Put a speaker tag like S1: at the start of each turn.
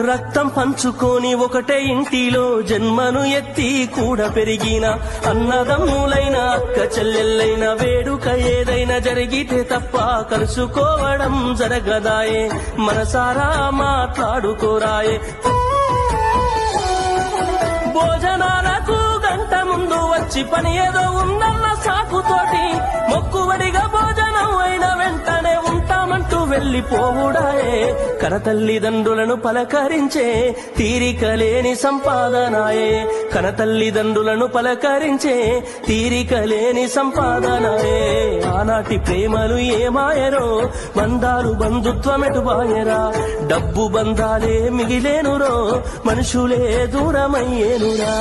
S1: రక్తం పంచుకొని ఒకటే ఇంటిలో జన్మను ఎత్తి కూడా పెరిగిన అన్నదమ్ములైన అక్క చెల్లెళ్ళైన వేడుక ఏదైనా జరిగితే తప్ప కలుసుకోవడం జరగదాయే మనసారా మాట్లాడుకోరాయే భోజనాలకు గంట ముందు వచ్చి పని ఏదో ఉందన్న సాకుతోటి మొక్కువడిగా భోజనం అయిన వెంటనే ఉంటామంటూ వెళ్లిపోవుడాయే కనతల్లిదండ్రులను పలకరించే తీరిక లేని సంపాదనాయే కనతల్లిదండ్రులను పలకరించే తీరిక లేని సంపాదనాయే ఆనాటి ప్రేమలు ఏమాయరో బంధాలు బంధుత్వమెటుబాయరా డబ్బు బంధాలే మిగిలేనురో మనుషులే దూరమయ్యేనురా